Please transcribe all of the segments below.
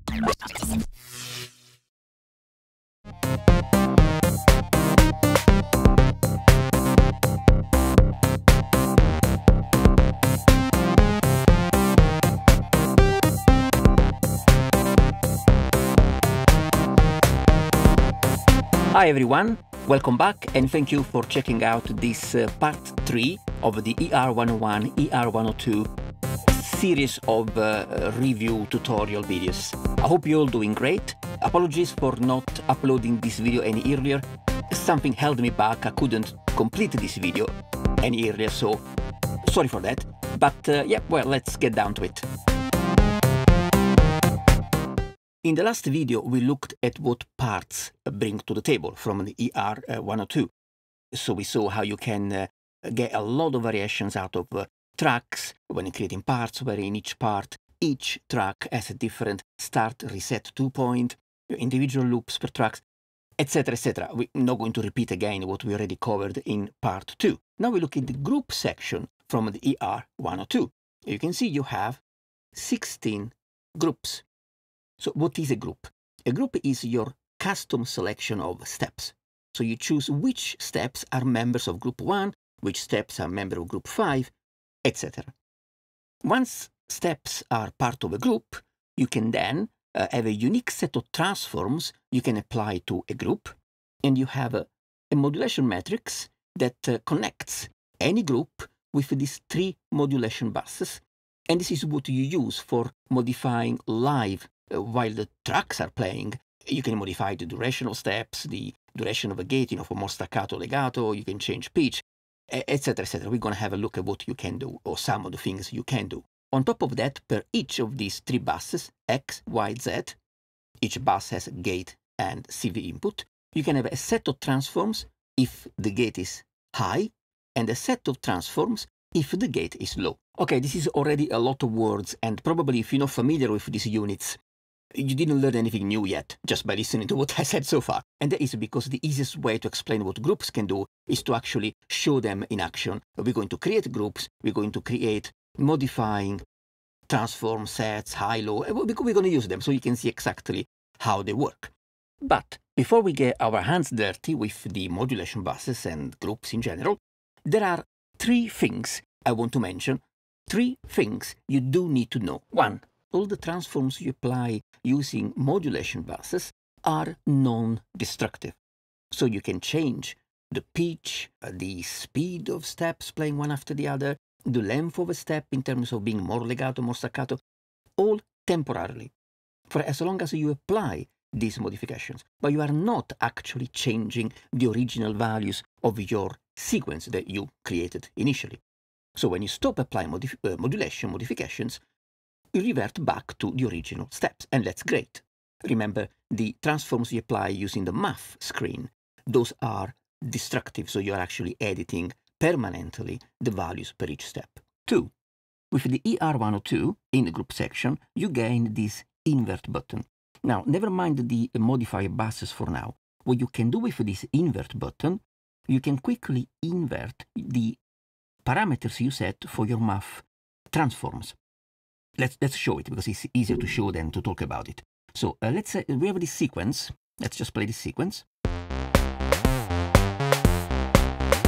Hi everyone, welcome back and thank you for checking out this part 3 of the ER-101, ER-102 series of review tutorial videos. I hope you're all doing great. Apologies for not uploading this video any earlier. Something held me back. I couldn't complete this video any earlier, so sorry for that. But yeah, well, let's get down to it. In the last video, we looked at what parts bring to the table from the ER-102. So we saw how you can get a lot of variations out of tracks when creating parts, where in each part, each track has a different start, reset, 2-point, individual loops per tracks, etc., etc. We're not going to repeat again what we already covered in part 2. Now we look at the group section from the ER-102. You can see you have 16 groups. So what is a group? A group is your custom selection of steps. So you choose which steps are members of group 1, which steps are members of group 5, etc. Once steps are part of a group, you can then have a unique set of transforms you can apply to a group, and you have a modulation matrix that connects any group with these 3 modulation buses, and this is what you use for modifying live while the tracks are playing. You can modify the duration of steps, the duration of a gate, for more staccato, legato, you can change pitch, etc., etc. We're going to have a look at what you can do, or some of the things you can do. On top of that, per each of these 3 buses, X, Y, Z, each bus has a gate and CV input, you can have a set of transforms if the gate is high, and a set of transforms if the gate is low. Okay, this is already a lot of words, and probably if you're not familiar with these units, you didn't learn anything new yet, just by listening to what I said so far. And that is because the easiest way to explain what groups can do is to actually show them in action. We're going to create groups, we're going to create modifying transform sets, high, low, we're going to use them so you can see exactly how they work. But before we get our hands dirty with the modulation buses and groups in general, there are 3 things I want to mention, 3 things you do need to know. 1. All the transforms you apply using modulation buses are non-destructive. So you can change the pitch, the speed of steps playing one after the other, the length of a step in terms of being more legato, more staccato, all temporarily, for as long as you apply these modifications. But you are not actually changing the original values of your sequence that you created initially. So when you stop applying modulation modifications, you revert back to the original steps, and that's great. Remember, the transforms you apply using the math screen, those are destructive, so you're actually editing permanently the values per each step. 2. With the ER-102 in the group section, you gain this invert button. Now, never mind the modifier buses for now. What you can do with this invert button, you can quickly invert the parameters you set for your math transforms. Let's show it, because it's easier to show than to talk about it. So let's say we have this sequence. Let's just play this sequence.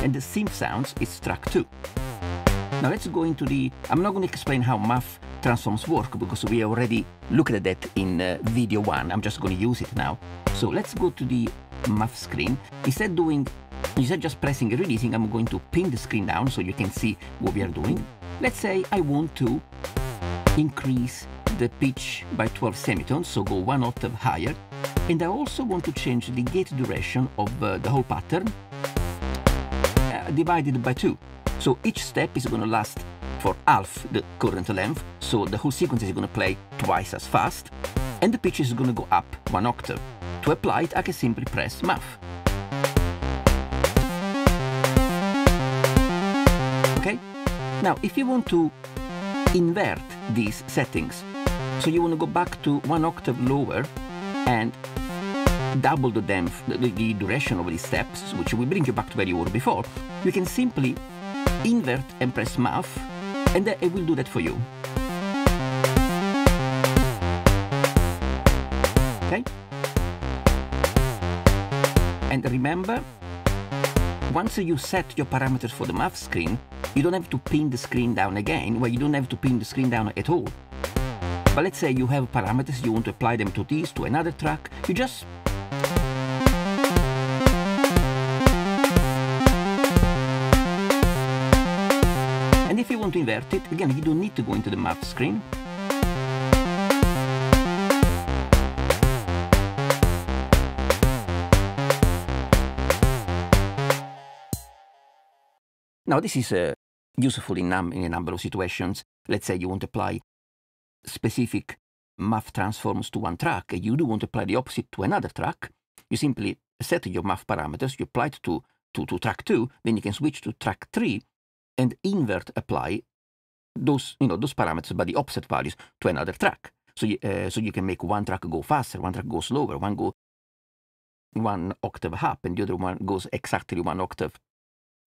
And the synth sounds is track 2. Now let's go into the... I'm not going to explain how math transforms work, because we already looked at that in video 1. I'm just going to use it now. So let's go to the math screen. Instead just pressing and releasing, I'm going to pin the screen down so you can see what we are doing. Let's say I want to increase the pitch by 12 semitones, so go 1 octave higher, and I also want to change the gate duration of the whole pattern divided by 2. So each step is going to last for half the current length, so the whole sequence is going to play twice as fast, and the pitch is going to go up 1 octave. To apply it, I can simply press math. Okay? Now, if you want to invert these settings, so you want to go back to 1 octave lower and double the length, the duration of these steps, which will bring you back to where you were before, you can simply invert and press math, and it will do that for you. okay? And remember, once you set your parameters for the math screen, you don't have to pin the screen down again. Well, you don't have to pin the screen down at all. But let's say you have parameters, you want to apply them to this, to another track, you just and if you want to invert it, again, you don't need to go into the math screen. Now, this is useful in a number of situations. Let's say you want to apply specific math transforms to one track, and you do want to apply the opposite to another track. You simply set your math parameters, you apply it to track 2, then you can switch to track 3 and invert apply those parameters by the opposite values to another track. So you can make one track go faster, one track go slower, one go 1 octave up, and the other one goes exactly 1 octave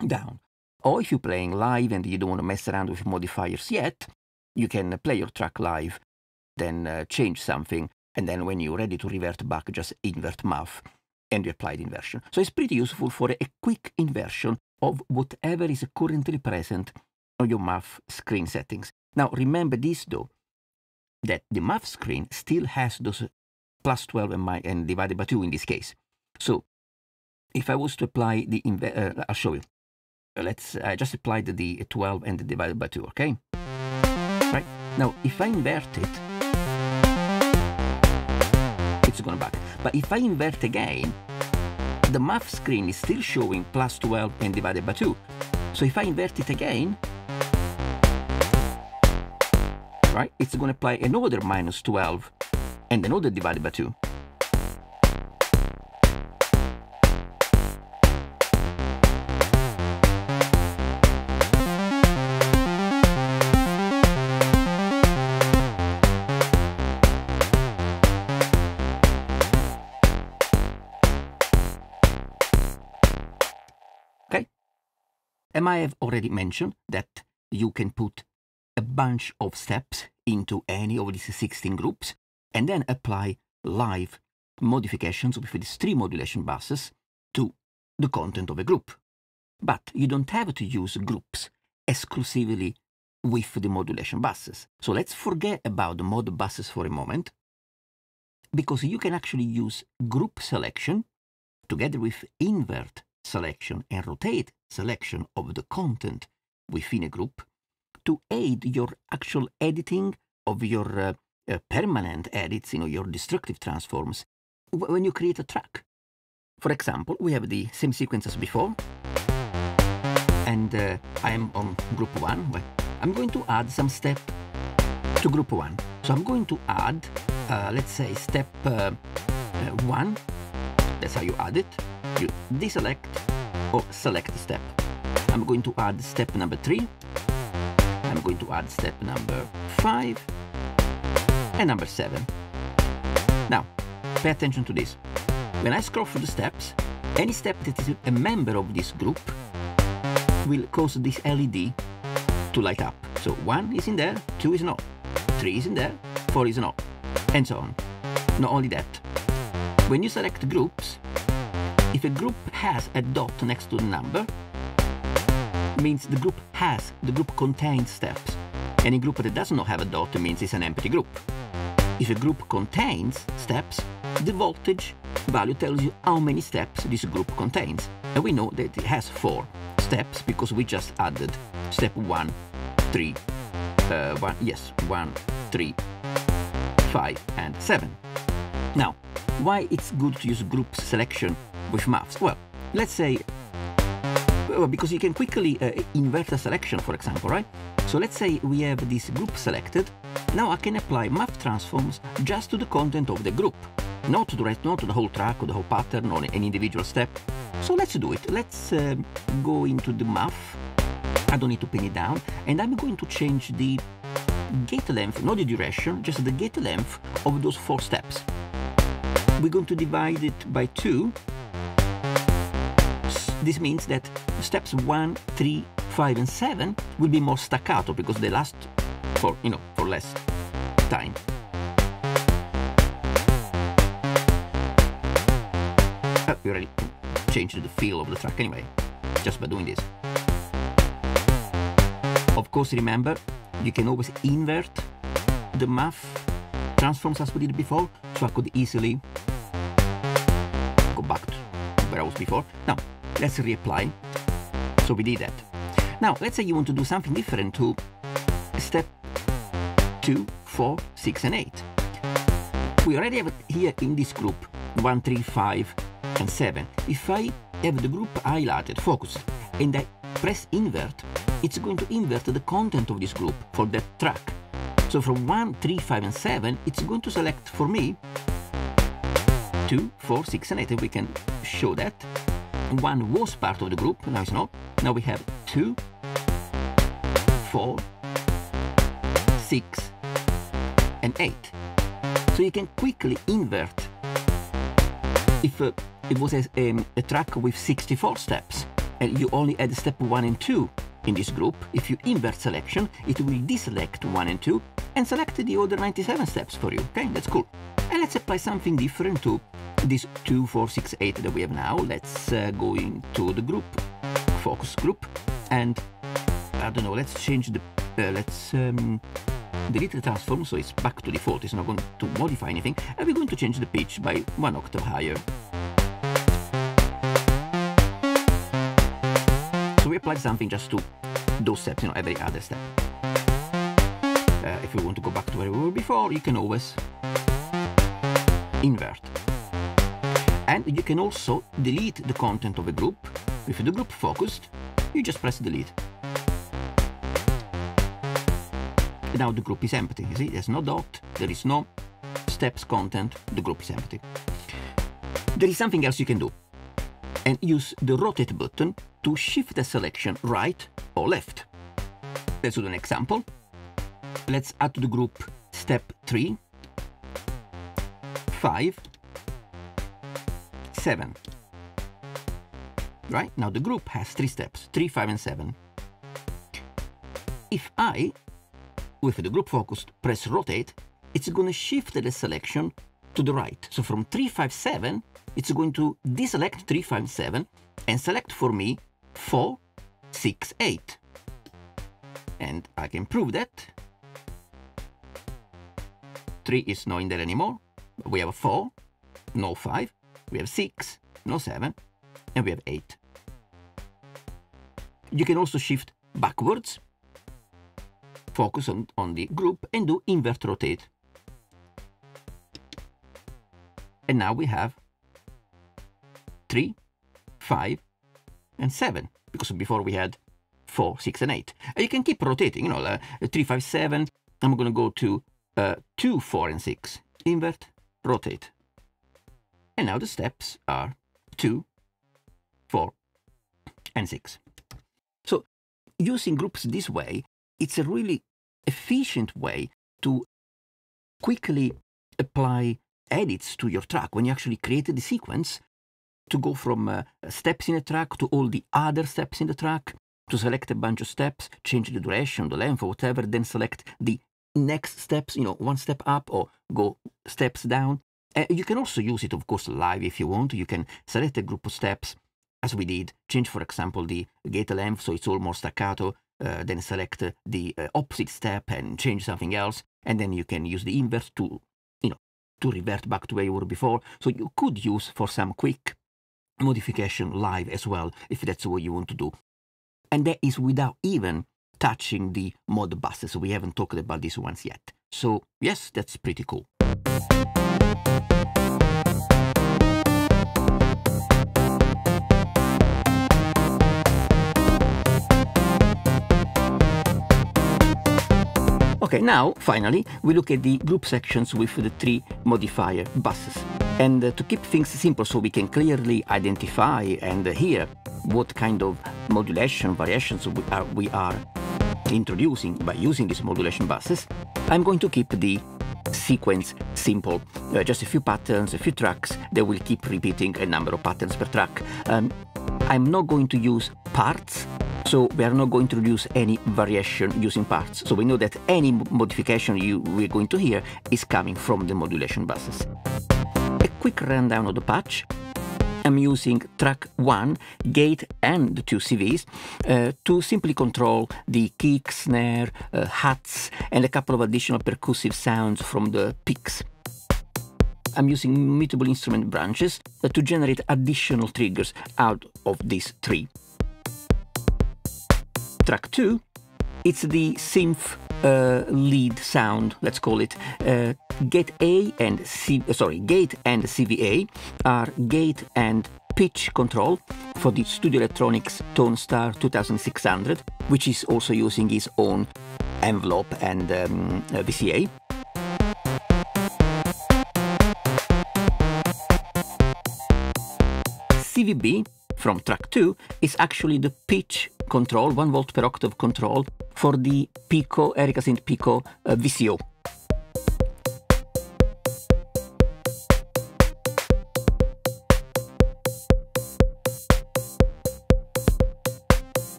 down. Or if you're playing live and you don't want to mess around with modifiers yet, you can play your track live, then change something, and then when you're ready to revert back, just invert math, and you apply the inversion. So it's pretty useful for a quick inversion of whatever is currently present on your math screen settings. Now, remember this, though, that the math screen still has those plus 12 and divided by 2 in this case. So if I was to apply the I'll show you. I just applied the 12 and the divided by 2, okay? Right? Now, if I invert it, it's going back. But if I invert again, the math screen is still showing plus 12 and divided by 2. So if I invert it again, right, it's going to apply another minus 12 and another divided by 2. And I have already mentioned that you can put a bunch of steps into any of these 16 groups and then apply live modifications with these 3 modulation buses to the content of a group. But you don't have to use groups exclusively with the modulation buses. So let's forget about the mod buses for a moment, because you can actually use group selection together with invert selection and rotate selection of the content within a group to aid your actual editing of your permanent edits, your destructive transforms when you create a track. For example, we have the same sequence as before, and I am on group 1. Well, I'm going to add some step to group 1. So I'm going to add, let's say, step 1. That's how you add it. You deselect or select the step. I'm going to add step number 3. I'm going to add step number 5 and number 7. Now, pay attention to this. When I scroll through the steps, any step that is a member of this group will cause this LED to light up. So 1 is in there, 2 is not, 3 is in there, 4 is not, and so on. Not only that, when you select groups, if a group has a dot next to the number, means the group contains steps. Any group that does not have a dot means it's an empty group. If a group contains steps, the voltage value tells you how many steps this group contains. And we know that it has 4 steps because we just added step 1, 3, 1, 3, 5, and 7. Now, why it's good to use group selection with maths? Well, let's say, because you can quickly invert a selection, for example, right? So let's say we have this group selected. Now I can apply math transforms just to the content of the group, not to the rest, not to the whole track or the whole pattern or any individual step. So let's do it. Let's go into the math. I don't need to pin it down, and I'm going to change the gate length, not the duration, just the gate length of those 4 steps. We're going to divide it by 2. This means that steps 1, 3, 5, and 7 will be more staccato because they last for less time. we already changed the feel of the track anyway, just by doing this. Of course, remember, you can always invert the math transforms as we did before, so I could easily go back to where I was before. Now, let's reapply. So we did that. Now, let's say you want to do something different to step 2, 4, 6, and 8. We already have here in this group 1, 3, 5, and 7. If I have the group highlighted, focused, and I press invert, it's going to invert the content of this group for that track. So from 1, 3, 5, and 7, it's going to select for me 2, 4, 6, and 8, and we can show that. 1 was part of the group, now it's not. Now we have 2, 4, 6, and 8. So you can quickly invert. If it was a track with 64 steps, and you only add step 1 and 2 in this group, if you invert selection, it will deselect 1 and 2 and select the other 97 steps for you. Okay, that's cool. And let's apply something different to this 2, 4, 6, 8 that we have now. Let's go into the group, focus group, and I don't know, let's change the, let's delete the transform so it's back to default. It's not going to modify anything, and we're going to change the pitch by 1 octave higher. So we applied something just to those steps, you know, every other step. If we want to go back to where we were before, you can always invert. And you can also delete the content of a group. With the group focused, you just press delete. And now the group is empty. You see, there's no dot, there is no steps content, the group is empty. There is something else you can do, and use the rotate button to shift the selection right or left. Let's do an example. Let's add to the group step 3, 5, 7. Right, now the group has 3 steps, 3, 5, and 7. If I, with the group focused, press rotate, it's going to shift the selection to the right. So from 3, 5, 7, it's going to deselect 3, 5, 7 and select for me 4, 6, 8. And I can prove that. 3 is not in there anymore. We have 4, no 5. We have 6, no 7. And we have 8. You can also shift backwards, focus on the group, and do invert rotate. And now we have 3, 5, and 7, because before we had 4, 6, and 8. And you can keep rotating, you know, 3, 5, 7. I'm going to go to 2, 4, and 6. Invert, rotate. And now the steps are 2, 4, and 6. So using groups this way, it's a really efficient way to quickly apply edits to your track when you actually created the sequence, to go from steps in a track to all the other steps in the track, to select a bunch of steps, change the duration, the length, or whatever, then select the next steps, you know, 1 step up or go steps down. You can also use it, of course, live if you want. You can select a group of steps, as we did, change, for example, the gate length so it's all more staccato, then select the opposite step and change something else, and then you can use the invert to, you know, to revert back to where you were before. So you could use for some quick modification live as well, if that's what you want to do. And that is without even touching the mod buses. So we haven't talked about these ones yet. So yes, that's pretty cool. Okay, now, finally, we look at the group sections with the 3 modifier buses. And to keep things simple so we can clearly identify and hear what kind of modulation variations we are introducing by using these modulation buses, I'm going to keep the sequence simple. Just a few patterns, a few tracks that will keep repeating a number of patterns per track. I'm not going to use parts, so we are not going to introduce any variation using parts. So we know that any modification we're going to hear is coming from the modulation buses. A quick rundown of the patch. I'm using track 1, gate and the 2 CVs to simply control the kick, snare, hats and a couple of additional percussive sounds from the picks. I'm using mutable instrument branches to generate additional triggers out of these 3. Track 2, it's the synth lead sound, let's call it. Gate and CVA are gate and pitch control for the Studio Electronics Tone Star 2600, which is also using its own envelope and VCA. CVB from track 2 is actually the pitch control, 1 volt per octave control for the Pico, Erica Synth Pico VCO.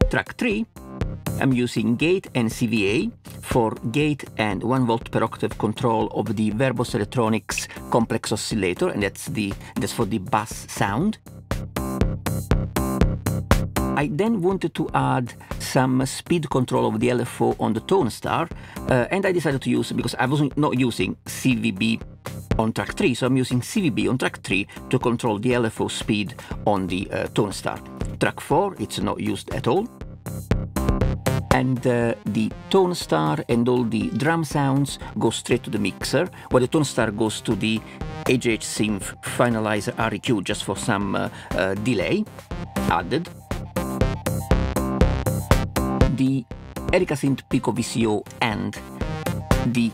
Track 3, I'm using gate and CVA for gate and 1 volt per octave control of the Verbos Electronics complex oscillator, and that's for the bass sound. I then wanted to add some speed control of the LFO on the Tone Star, and I decided to use, because I was not using CVB on track 3, so I'm using CVB on track 3 to control the LFO speed on the Tone Star. Track 4, it's not used at all. And the Tone Star and all the drum sounds go straight to the mixer, while the Tone Star goes to the AJH Synth Finalizer REQ just for some delay added. The Erica Synth Pico VCO and the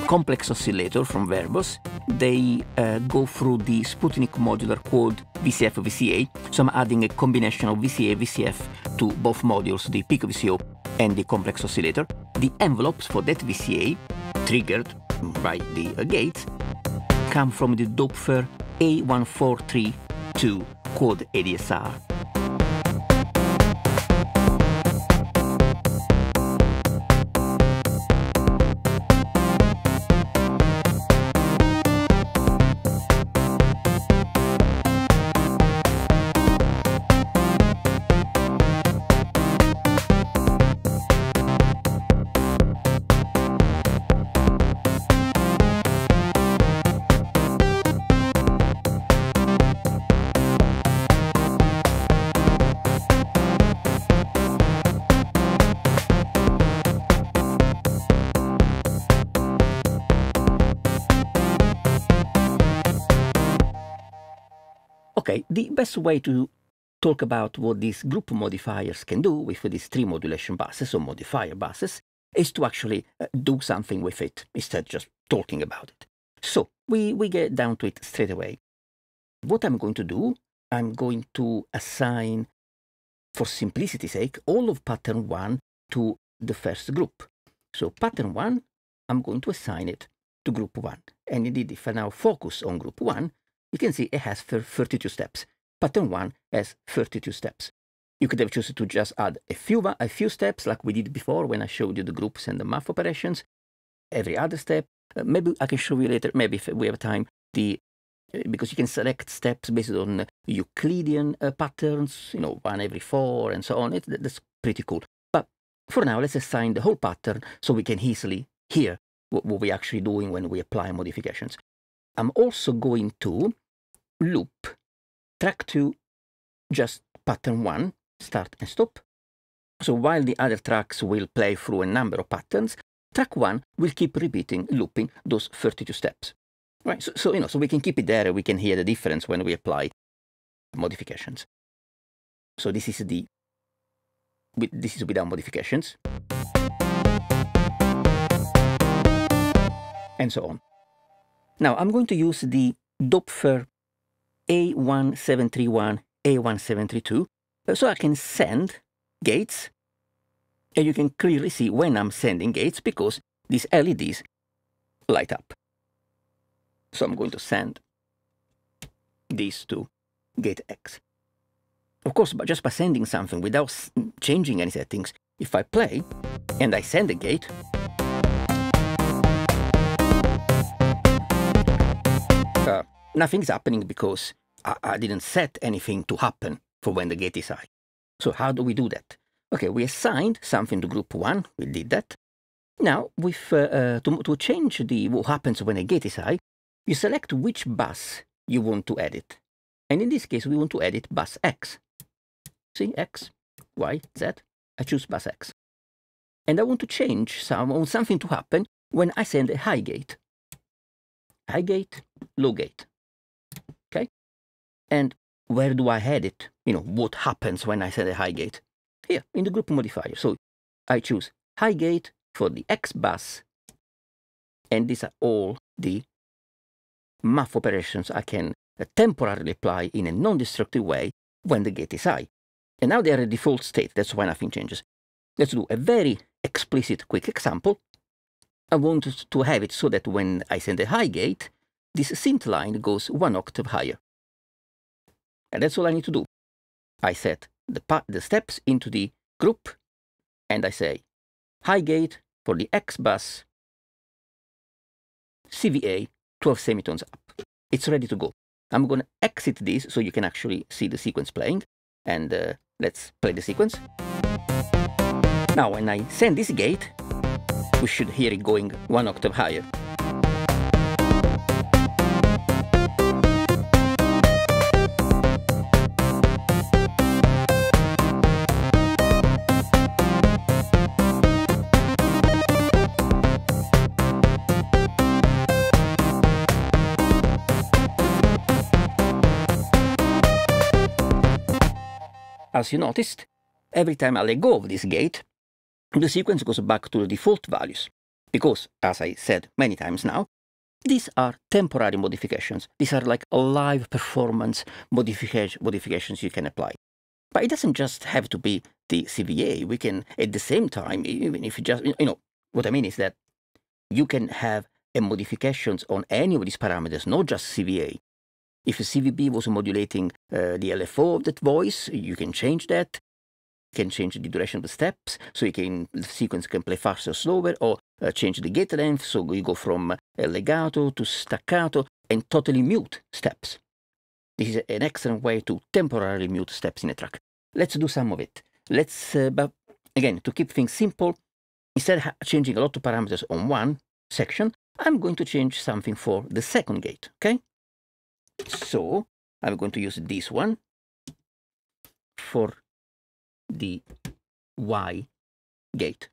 complex oscillator from Verbos, they go through the Sputnik Modular Quad VCF VCA, so I'm adding a combination of VCA VCF to both modules, the Pico VCO and the complex oscillator. The envelopes for that VCA, triggered by the gates, come from the Doepfer A1432 Quad ADSR. Okay, the best way to talk about what these group modifiers can do with these 3 modulation buses or modifier buses is to actually do something with it instead of just talking about it. So we get down to it straight away. What I'm going to do, I'm going to assign, for simplicity's sake, all of pattern 1 to the first group. So pattern 1, I'm going to assign it to group 1. And indeed, if I now focus on group 1, you can see it has 32 steps. Pattern 1 has 32 steps. You could have chosen to just add a few steps like we did before when I showed you the groups and the math operations. Every other step. Maybe I can show you later, maybe if we have time, because you can select steps based on Euclidean patterns, 1 every 4 and so on. That's pretty cool. But for now, let's assign the whole pattern so we can easily hear what we're actually doing when we apply modifications. I'm also going to loop track 2, just pattern 1, start and stop. So while the other tracks will play through a number of patterns, track 1 will keep repeating, looping those 32 steps. Right? So we can keep it there, we can hear the difference when we apply modifications. So this is without modifications. And so on. Now I'm going to use the Doepfer A1731, A1732, so I can send gates, and you can clearly see when I'm sending gates because these LEDs light up. So I'm going to send these to gate X. Of course, but just by sending something without changing any settings, if I play and I send a gate, nothing's happening because I didn't set anything to happen for when the gate is high. So how do we do that? Okay, we assigned something to group 1. We did that. Now, to change what happens when a gate is high, you select which bus you want to edit. And in this case, we want to edit bus X. See, X, Y, Z. I choose bus X. And I want to change something to happen when I send a high gate. High gate, low gate. Okay? And where do I edit? What happens when I send a high gate? Here, in the group modifier. So I choose high gate for the X bus. And these are all the math operations I can temporarily apply in a non-destructive way when the gate is high. And now they are a default state. That's why nothing changes. Let's do a very explicit quick example. I want to have it so that when I send a high gate, this synth line goes 1 octave higher. And that's all I need to do. I set the steps into the group, and I say high gate for the X bus, CVA, 12 semitones up. It's ready to go. I'm going to exit this so you can actually see the sequence playing. And let's play the sequence. Now, when I send this gate, we should hear it going 1 octave higher. As you noticed, every time I let go of this gate, the sequence goes back to the default values. Because, as I said many times now, these are temporary modifications. These are like live performance modifications you can apply. But it doesn't just have to be the CVA. We can, at the same time, even if you just, what I mean is that you can have modifications on any of these parameters, not just CVA. If a CVB was modulating the LFO of that voice, you can change that. You can change the duration of the steps, so the sequence can play faster or slower, or change the gate length, so you go from legato to staccato, and totally mute steps. This is an excellent way to temporarily mute steps in a track. Let's do some of it. But again, to keep things simple, instead of changing a lot of parameters on one section, I'm going to change something for the second gate, okay? So I'm going to use this one for the Y gate.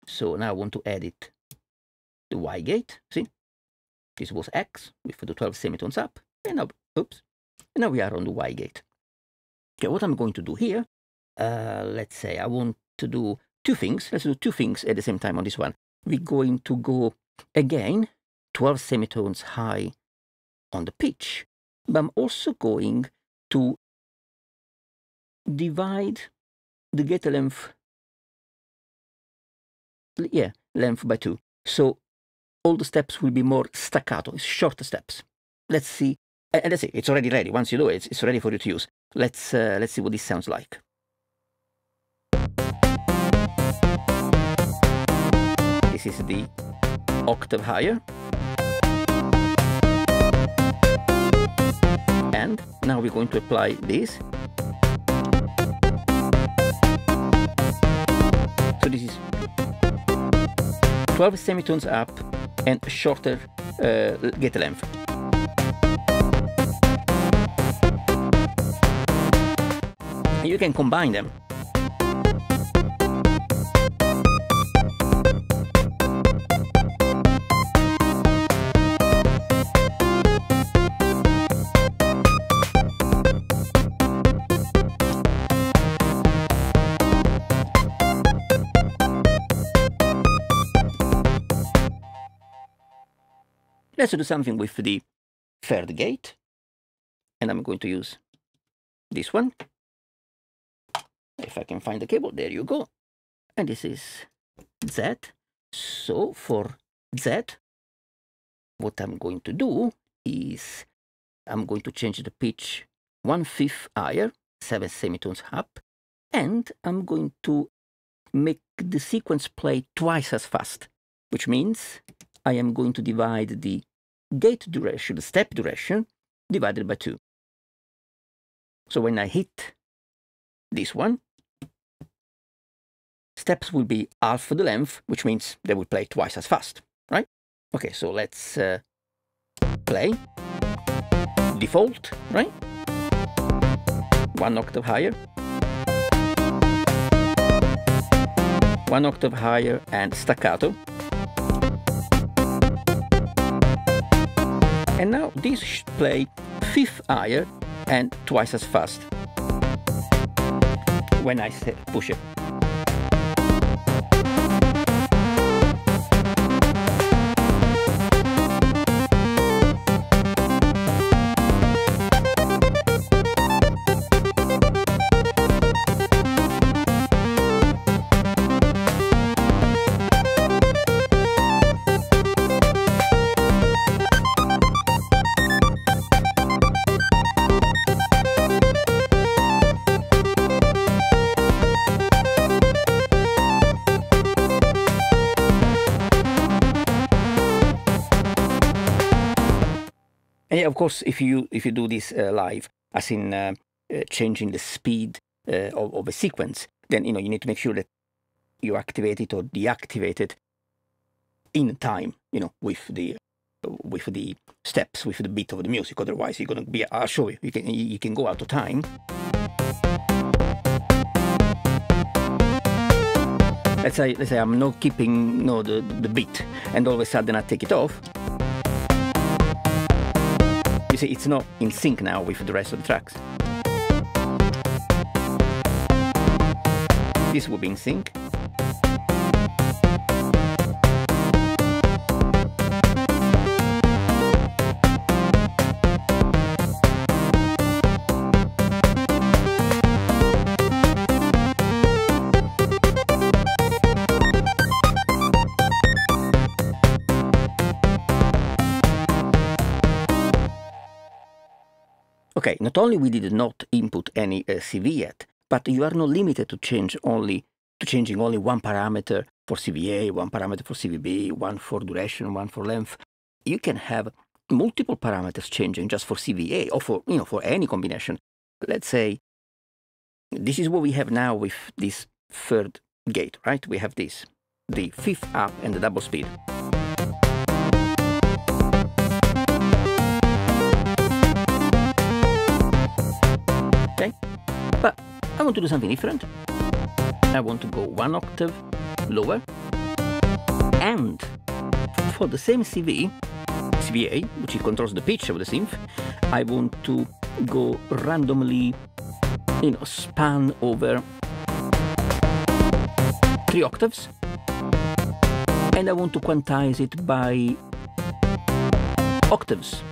So now I want to edit the Y gate. See, this was X with the 12 semitones up, and now, oops, and now we are on the Y gate. Okay, what I'm going to do here, let's say I want to do two things. Let's do two things at the same time on this one. We're going to go again 12 semitones high on the pitch, but I'm also going to divide the gate length, length by 2. So all the steps will be more staccato, shorter steps. Let's see, and that's it. It's already ready. Once you do it, it's ready for you to use. Let's see what this sounds like. This is the octave higher. And now we're going to apply this. So this is 12 semitones up and a shorter gate length. And you can combine them. Let's do something with the third gate, and I'm going to use this one. If I can find the cable, there you go. And this is Z. So for Z, what I'm going to do is I'm going to change the pitch 1/5 higher, 7 semitones up, and I'm going to make the sequence play twice as fast, which means I am going to divide the gate duration, the step duration, divided by 2. So when I hit this one, steps will be half the length, which means they will play twice as fast, right? Okay, so let's play. Default, right? 1 octave higher. 1 octave higher and staccato. And now this should play 5th higher and twice as fast when I push it. And yeah, of course, if you do this live, as in changing the speed of a sequence, then you need to make sure that you activate it or deactivate it in time, with the steps, with the beat of the music. Otherwise, you're gonna be. I'll show you. You can go out of time. Let's say I'm not keeping the beat, and all of a sudden I take it off. You see, it's not in sync now with the rest of the tracks. This will be in sync. Okay, not only we did not input any CV yet, but you are not limited to changing only one parameter for CVA, one parameter for CVB, one for duration, one for length. You can have multiple parameters changing just for CVA or for any combination. Let's say this is what we have now with this third gate, right? We have this, the 5th up and the double speed. Okay, but I want to do something different. I want to go 1 octave lower, and for the same CVA, which controls the pitch of the synth, I want to go randomly, span over 3 octaves, and I want to quantize it by octaves.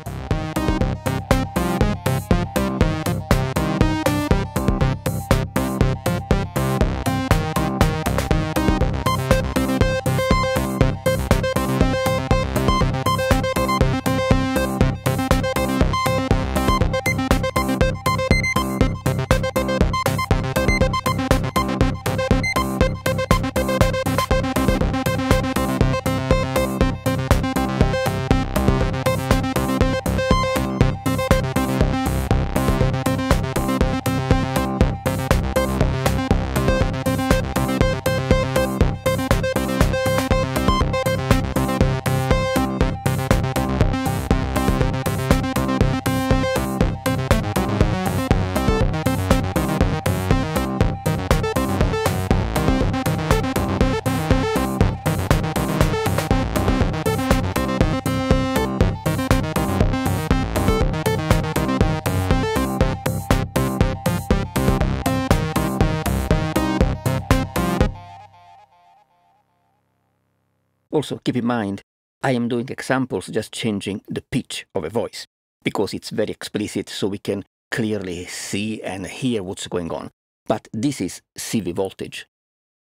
Also, keep in mind, I am doing examples just changing the pitch of a voice, because it's very explicit, so we can clearly see and hear what's going on. But this is CV voltage.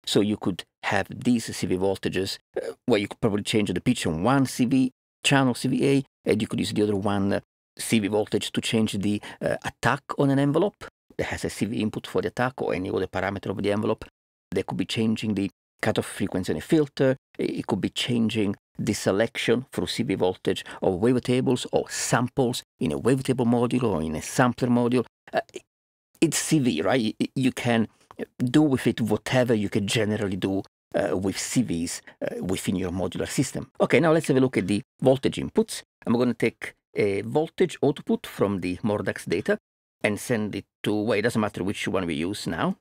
So you could have these CV voltages, where you could probably change the pitch on one CV channel, CVA, and you could use the other one, CV voltage, to change the attack on an envelope that has a CV input for the attack, or any other parameter of the envelope. They could be changing the cutoff frequency in a filter. It could be changing the selection through CV voltage of wavetables or samples in a wavetable module or in a sampler module. it's CV, right? You can do with it whatever you can generally do with CVs within your modular system. Okay, now let's have a look at the voltage inputs. I'm going to take a voltage output from the Mordax data and send it to, well, it doesn't matter which one we use now.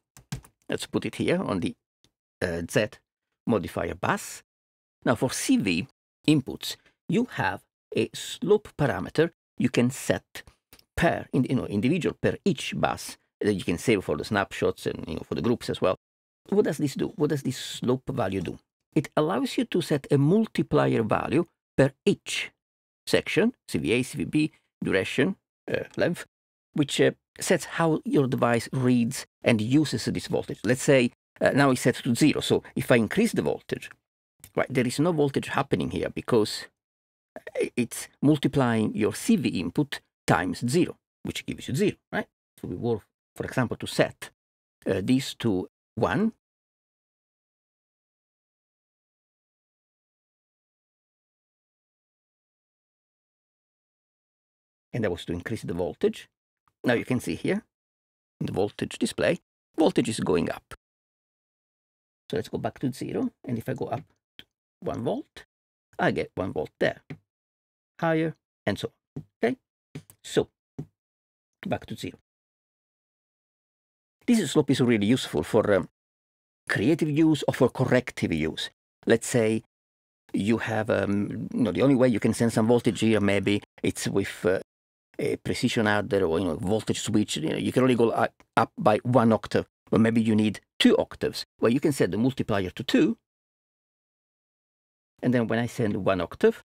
Let's put it here on the Z modifier bus. Now for CV inputs, you have a slope parameter you can set per, individual per each bus that you can save for the snapshots and for the groups as well. What does this do? What does this slope value do? It allows you to set a multiplier value per each section, CVA, CVB, duration, length, which sets how your device reads and uses this voltage. Let's say now it's set to 0. So if I increase the voltage, right, there is no voltage happening here because it's multiplying your CV input times 0, which gives you 0, right? So we were, for example, to set these to 1. And that was to increase the voltage. Now you can see here, in the voltage display, voltage is going up. So let's go back to 0. And if I go up to 1 volt, I get 1 volt there. Higher, and so on. Okay? So, back to 0. This slope is really useful for creative use or for corrective use. Let's say you have, the only way you can send some voltage here, maybe it's with a precision adder or voltage switch. You can only go up by 1 octave, but maybe you need 2 octaves. Well, you can set the multiplier to 2, and then when I send 1 octave,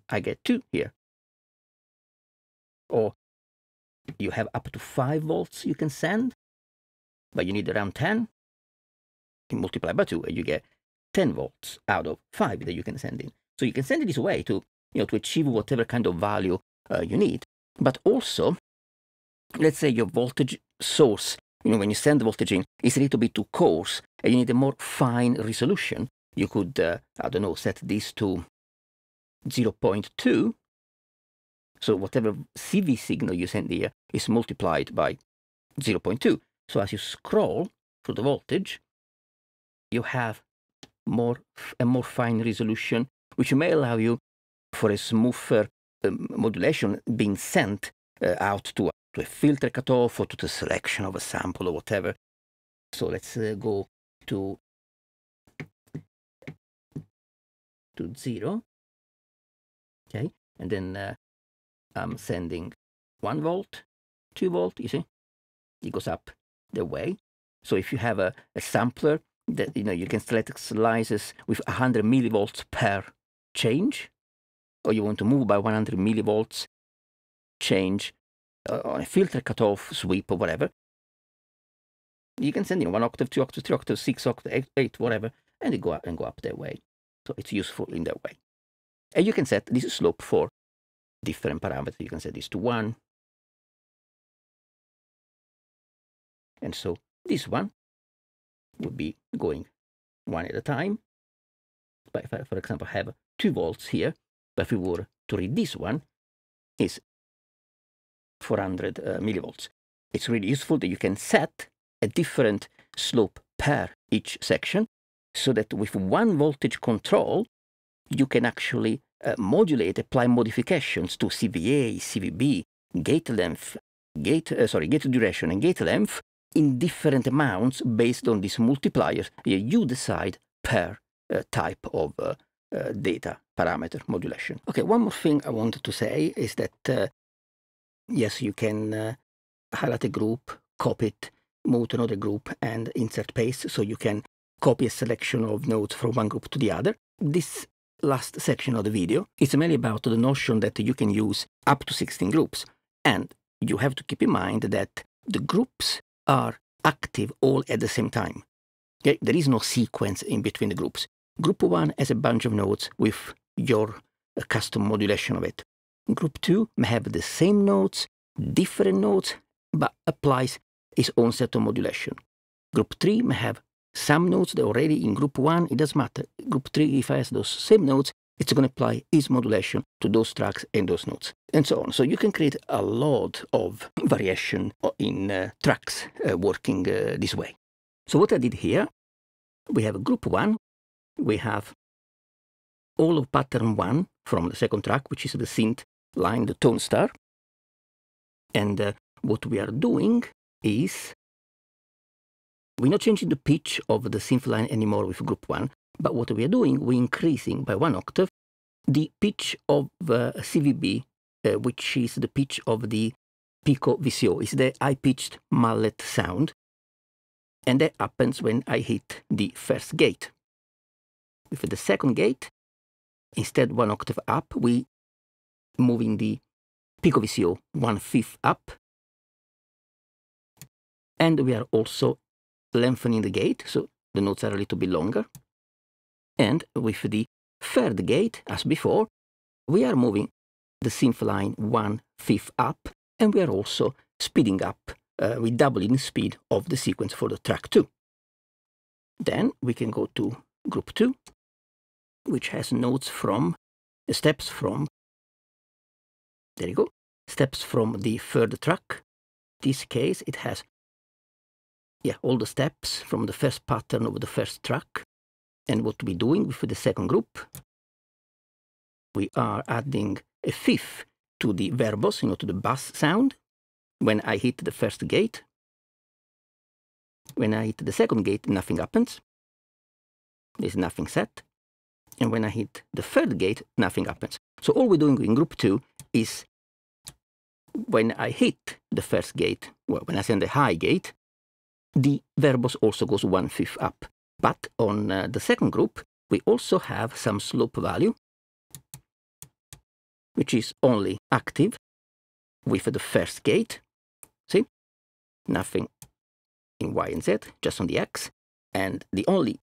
I get 2 here. Or you have up to 5 volts you can send, but you need around 10. You multiply by 2, and you get 10 volts out of 5 that you can send in. So you can send it this way to achieve whatever kind of value you need. But also, let's say your voltage source, when you send the voltage in, is a little bit too coarse, and you need a more fine resolution. You could, I don't know, set this to 0.2. So whatever CV signal you send here is multiplied by 0.2. So as you scroll through the voltage, you have a more fine resolution, which may allow you for a smoother modulation being sent out to a filter cutoff or to the selection of a sample or whatever. So let's go to 0. Okay, and then I'm sending 1 volt, 2 volt, you see? It goes up the way. So if you have a sampler that, you can select slices with 100 millivolts per change, or you want to move by 100 millivolts change on a filter cutoff, sweep, or whatever, you can send 1 octave, 2 octaves, 3 octaves, 6 octaves, 8, whatever, and go up that way. So it's useful in that way. And you can set this slope for different parameters. You can set this to 1. And so this one would be going 1 at a time. But if I, for example, have 2 volts here, but if we were to read this one, is 400 millivolts. It's really useful that you can set a different slope per each section, so that with 1 voltage control, you can actually modulate, apply modifications to CVA, CVB, gate length, gate duration, and gate length in different amounts based on these multipliers. You decide per type of data parameter modulation. Okay, one more thing I wanted to say is that yes, you can highlight a group, copy it, move to another group, and insert paste, so you can copy a selection of nodes from one group to the other. This last section of the video is mainly about the notion that you can use up to 16 groups, and you have to keep in mind that the groups are active all at the same time. Okay? There is no sequence in between the groups. Group 1 has a bunch of nodes with your custom modulation of it. Group 2 may have the same nodes, different nodes, but applies its own set of modulation. Group 3 may have some nodes that are already in Group 1, it doesn't matter. Group 3, if it has those same nodes, it's going to apply its modulation to those tracks and those notes, and so on. So you can create a lot of variation in tracks working this way. So what I did here, we have group 1, we have all of pattern 1 from the second track, which is the synth line, the tone star. And what we are doing is, we're not changing the pitch of the synth line anymore with group 1, but what we are doing, we're increasing by 1 octave the pitch of CVB, which is the pitch of the Pico VCO. It's the high-pitched mallet sound. And that happens when I hit the first gate. With the second gate, instead 1 octave up, we moving the Pico VCO 1/5 up. And we are also lengthening the gate, so the notes are a little bit longer. And with the third gate, as before, we are moving the synth line 1/5 up, and we are also speeding up, with doubling the speed of the sequence for the track 2. Then we can go to group 2, which has notes from, steps from, there you go, steps from the third track. In this case, it has, all the steps from the first pattern of the first track. And what we're doing with the second group, we are adding a fifth to the verbose, to the bass sound, when I hit the first gate. When I hit the second gate, nothing happens. There's nothing set. And when I hit the third gate, nothing happens. So all we're doing in group 2 is, when I hit the first gate, well, when I send the high gate, the verbose also goes 1/5 up. But on the second group, we also have some slope value, which is only active with the first gate. See? Nothing in Y and Z, just on the X. And the only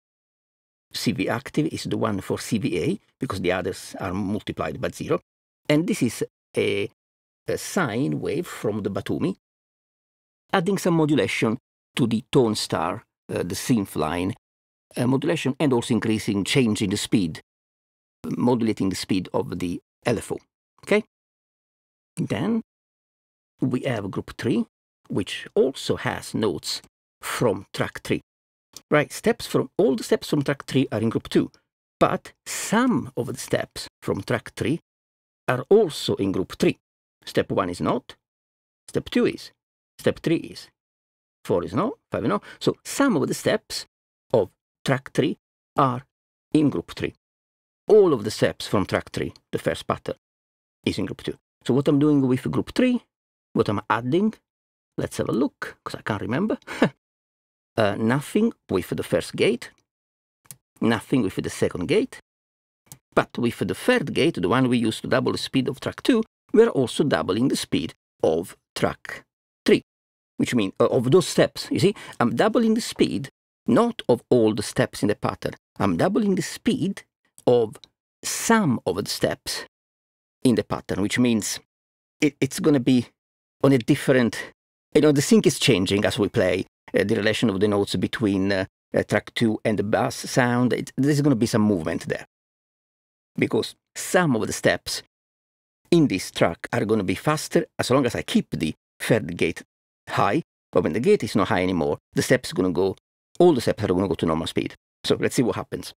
CV active is the one for CVA, because the others are multiplied by 0. And this is a sine wave from the Batumi, adding some modulation to the tone star, the synth line, modulation, and also changing the speed, modulating the speed of the LFO. Okay? Then we have group 3, which also has notes from track 3. Right, all the steps from track 3 are in group 2, but some of the steps from track 3 are also in group 3. Step 1 is not, step 2 is, step 3 is, 4 is not, 5 is not. So some of the steps of track 3 are in group 3. All of the steps from track 3, the first pattern, is in group 2. So what I'm doing with group 3, what I'm adding, let's have a look, because I can't remember. Nothing with the first gate, nothing with the second gate, but with the third gate, the one we use to double the speed of track 2, we are also doubling the speed of track 3, which means of those steps. You see, I'm doubling the speed, not of all the steps in the pattern. I'm doubling the speed of some of the steps in the pattern, which means it's going to be on a different, the sync is changing as we play. The relation of the notes between track 2 and the bass sound, there's going to be some movement there. Because some of the steps in this track are going to be faster as long as I keep the third gate high, but when the gate is not high anymore, the steps are going to go, all the steps are going to go to normal speed. So let's see what happens.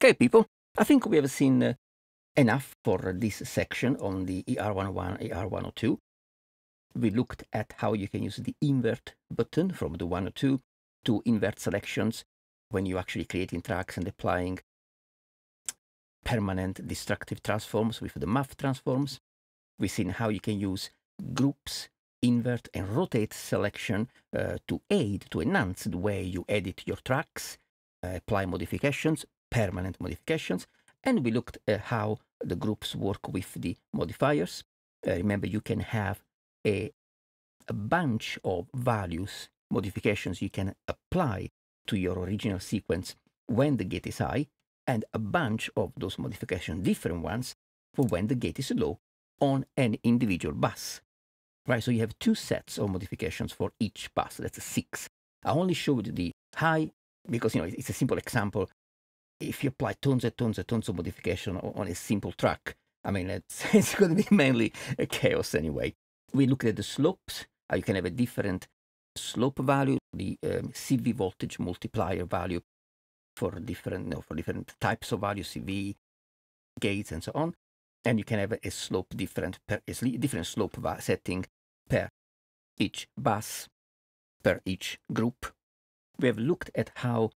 Okay, people, I think we have seen enough for this section on the ER-101, ER-102. We looked at how you can use the invert button from the 102 to invert selections when you're actually creating tracks and applying permanent destructive transforms with the math transforms. We've seen how you can use groups, invert, and rotate selection to aid, to enhance the way you edit your tracks, apply modifications, permanent modifications, and we looked at how the groups work with the modifiers. Remember, you can have a bunch of values, modifications you can apply to your original sequence when the gate is high, and a bunch of those modifications, different ones, for when the gate is low on an individual bus. Right, so you have two sets of modifications for each bus. That's 6. I only showed the high because, you know, it's a simple example. If you apply tons and tons and tons of modification on a simple track, I mean, it's going to be mainly a chaos anyway. We looked at the slopes. You can have a different slope value, the CV voltage multiplier value for different, for different types of values, CV, gates, and so on. And you can have a slope different slope setting per each bus, per each group. We have looked at how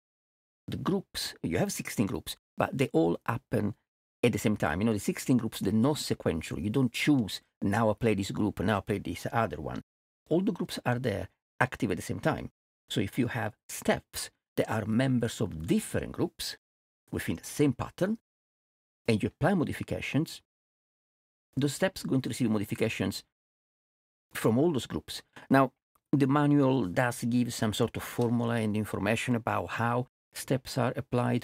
the groups, you have 16 groups, but they all happen at the same time. You know, the 16 groups, they're not sequential. You don't choose, now I play this group, now I play this other one. All the groups are there, active at the same time. So if you have steps that are members of different groups within the same pattern, and you apply modifications, those steps are going to receive modifications from all those groups. Now, the manual does give some sort of formula and information about how steps are applied.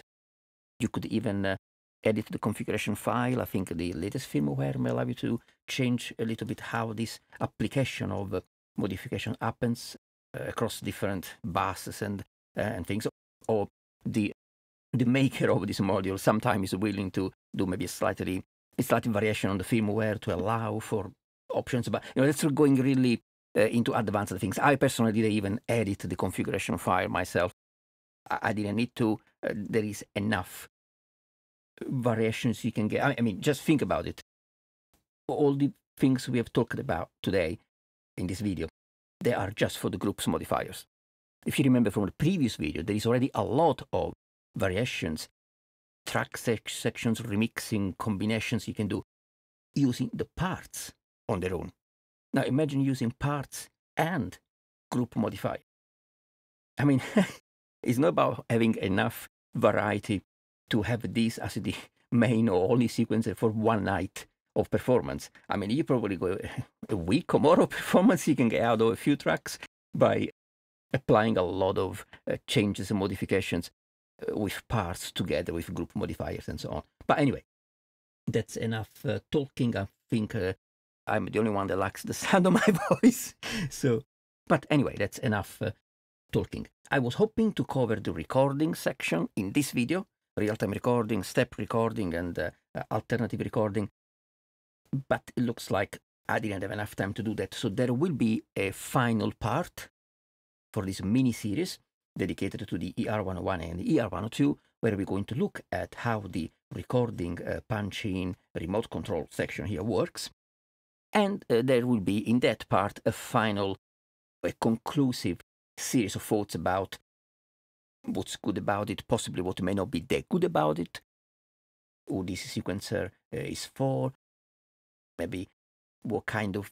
You could even edit the configuration file. I think the latest firmware may allow you to change a little bit how this application of modification happens across different buses and things. Or the maker of this module sometimes is willing to do maybe a slightly variation on the firmware to allow for options. But you know, that's going really into advanced things. I personally didn't even edit the configuration file myself. I didn't need to. There is enough variations you can get. I mean, just think about it. All the things we have talked about today in this video, they are just for the groups modifiers. If you remember from the previous video, there is already a lot of variations, track sections, remixing, combinations you can do using the parts on their own. Now imagine using parts and group modifier. I mean, it's not about having enough variety to have this as the main or only sequencer for one night of performance. I mean, you probably go a week or more of performance you can get out of a few tracks by applying a lot of changes and modifications with parts together with group modifiers and so on. But anyway, that's enough talking. I think I'm the only one that likes the sound of my voice. So, but anyway, that's enough talking. I was hoping to cover the recording section in this video, real-time recording, step recording, and alternative recording. But it looks like I didn't have enough time to do that. So there will be a final part for this mini-series dedicated to the ER-101 and the ER-102, where we're going to look at how the recording punch-in remote control section here works. And there will be, in that part, a final, a conclusive series of thoughts about what's good about it, possibly what may not be that good about it, who this sequencer is for, maybe what kind of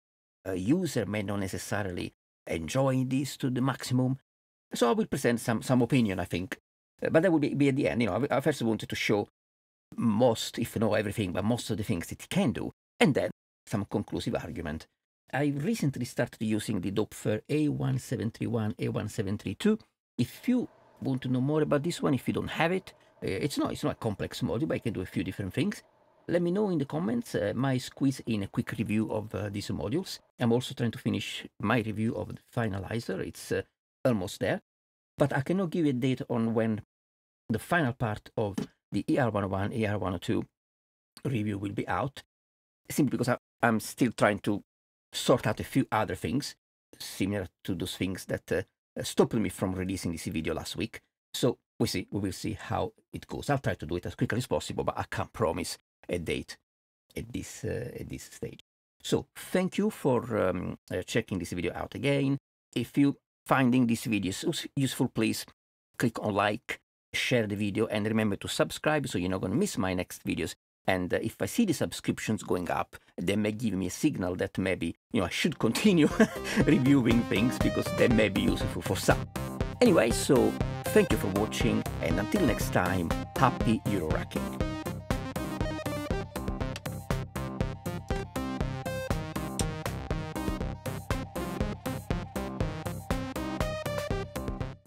user may not necessarily enjoy this to the maximum. So I will present some opinion, I think, but that will be at the end. You know, I first wanted to show most, if not everything, but most of the things it can do, and then some conclusive argument. I recently started using the Doepfer A1731, A1732. If you want to know more about this one, if you don't have it, it's not a complex module, but I can do a few different things. Let me know in the comments. Might squeeze in a quick review of these modules. I'm also trying to finish my review of the finalizer. It's almost there, but I cannot give you a date on when the final part of the ER-101, ER-102 review will be out, simply because I'm still trying to sort out a few other things, similar to those things that stopped me from releasing this video last week. So we will see how it goes. I'll try to do it as quickly as possible, but I can't promise a date at this stage. So thank you for checking this video out again. If you finding this video useful, please click on like, share the video, and remember to subscribe so you're not going to miss my next videos. And if I see the subscriptions going up, that may give me a signal that maybe, I should continue reviewing things, because that may be useful for some. Anyway, so thank you for watching, and until next time, happy Euroracking.